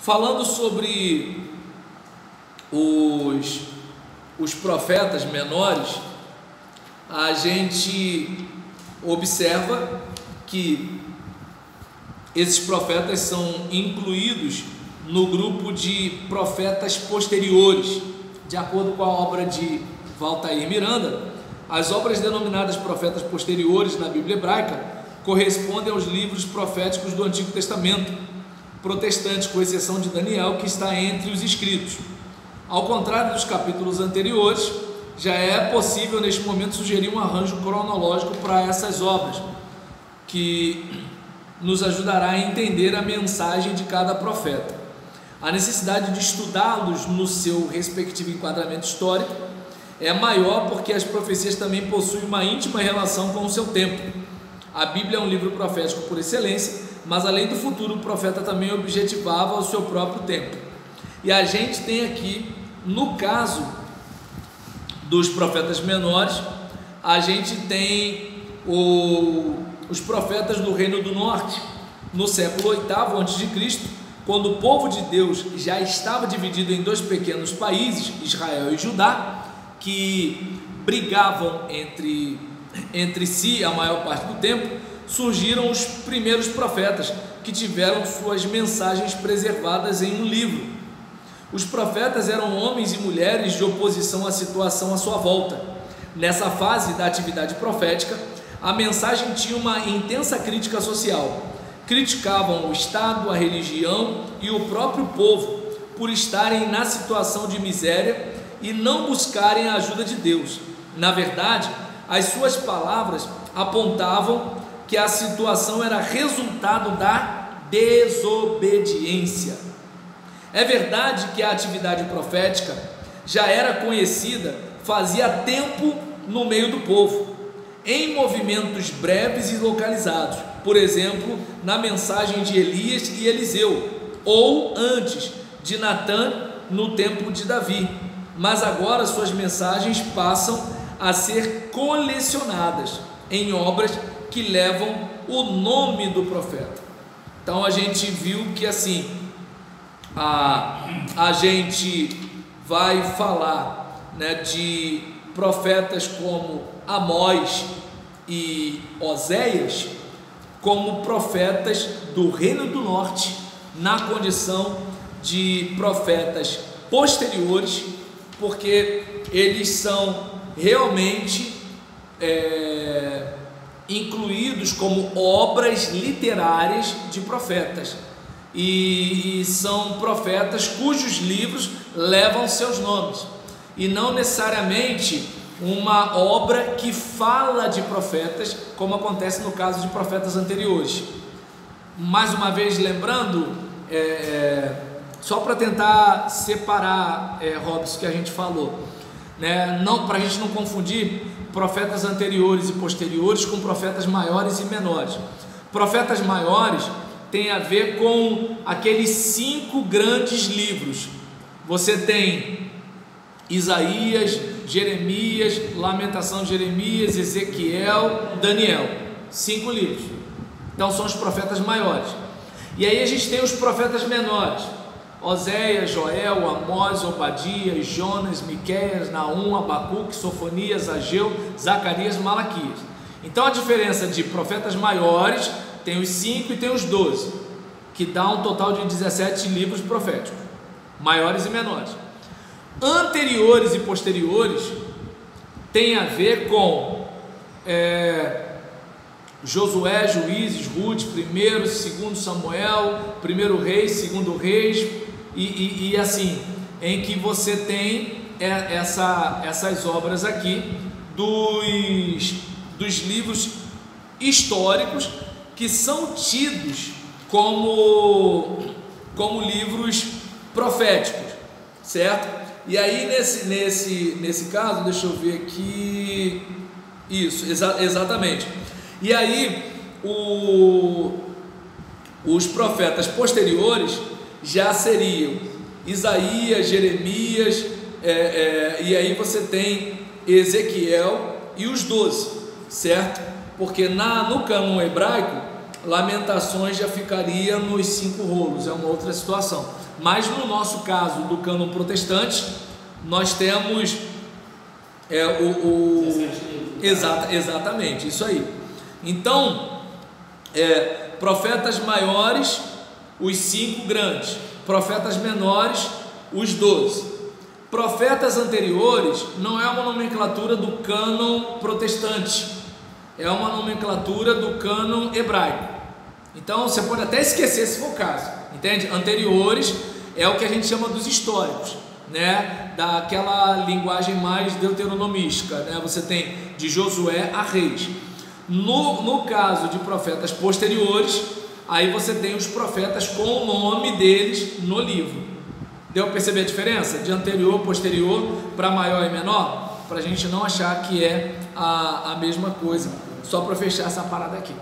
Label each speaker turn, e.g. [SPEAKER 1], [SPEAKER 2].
[SPEAKER 1] Falando sobre os profetas menores, a gente observa que esses profetas são incluídos no grupo de profetas posteriores. De acordo com a obra de Valtair Miranda, as obras denominadas profetas posteriores na Bíblia hebraica correspondem aos livros proféticos do Antigo Testamento protestantes, com exceção de Daniel, que está entre os escritos. Ao contrário dos capítulos anteriores, já é possível neste momento sugerir um arranjo cronológico para essas obras, que nos ajudará a entender a mensagem de cada profeta. A necessidade de estudá-los no seu respectivo enquadramento histórico é maior porque as profecias também possuem uma íntima relação com o seu tempo. A Bíblia é um livro profético por excelência, mas além do futuro, o profeta também objetivava o seu próprio tempo. E a gente tem aqui, no caso dos profetas menores, a gente tem os profetas do Reino do Norte, no século VIII a.C., quando o povo de Deus já estava dividido em dois pequenos países, Israel e Judá, que brigavam entre si a maior parte do tempo. Surgiram os primeiros profetas, que tiveram suas mensagens preservadas em um livro. Os profetas eram homens e mulheres de oposição à situação à sua volta. Nessa fase da atividade profética, a mensagem tinha uma intensa crítica social. Criticavam o Estado, a religião e o próprio povo por estarem na situação de miséria e não buscarem a ajuda de Deus. Na verdade, as suas palavras apontavam que a situação era resultado da desobediência. É verdade que a atividade profética já era conhecida fazia tempo no meio do povo, em movimentos breves e localizados, por exemplo, na mensagem de Elias e Eliseu, ou antes de Natã no tempo de Davi, mas agora suas mensagens passam a ser colecionadas em obras que levam o nome do profeta. Então a gente viu que assim a gente vai falar, né, de profetas como Amós e Oséias como profetas do Reino do Norte, na condição de profetas posteriores, porque eles são realmente incluídos como obras literárias de profetas, e são profetas cujos livros levam seus nomes, e não necessariamente uma obra que fala de profetas, como acontece no caso de profetas anteriores. Mais uma vez lembrando, só para tentar separar, Robson, que a gente falou, né? Não, para a gente não confundir profetas anteriores e posteriores com profetas maiores e menores. Profetas maiores tem a ver com aqueles 5 grandes livros. Você tem Isaías, Jeremias, Lamentação de Jeremias, Ezequiel, Daniel, 5 livros. Então são os profetas maiores. E aí a gente tem os profetas menores: Oséias, Joel, Amós, Obadias, Jonas, Miqueias, Naum, Abacuque, Sofonias, Ageu, Zacarias, Malaquias. Então a diferença de profetas maiores, tem os 5 e tem os 12, que dá um total de 17 livros proféticos, maiores e menores. Anteriores e posteriores tem a ver com Josué, Juízes, Ruth, 1º, 2º Samuel, 1º Reis, 2º Reis, e assim, em que você tem essas obras aqui dos livros históricos, que são tidos como livros proféticos, certo? E aí nesse caso, deixa eu ver aqui, isso, exatamente. E aí os profetas posteriores já seriam Isaías, Jeremias, e aí você tem Ezequiel e os 12, certo? Porque no cânon hebraico Lamentações já ficaria nos 5 rolos, é uma outra situação. Mas no nosso caso do cânon protestante, nós temos exatamente, isso aí. Então, profetas maiores, os 5 grandes, profetas menores, os 12. Profetas anteriores não é uma nomenclatura do cânon protestante, é uma nomenclatura do cânon hebraico. Então você pode até esquecer se for o caso, entende? Anteriores é o que a gente chama dos históricos, né? Daquela linguagem mais deuteronomística, né? Você tem de Josué a Reis. No caso de profetas posteriores, aí você tem os profetas com o nome deles no livro. Deu para perceber a diferença de anterior, posterior, para maior e menor? Para a gente não achar que é a mesma coisa, só para fechar essa parada aqui.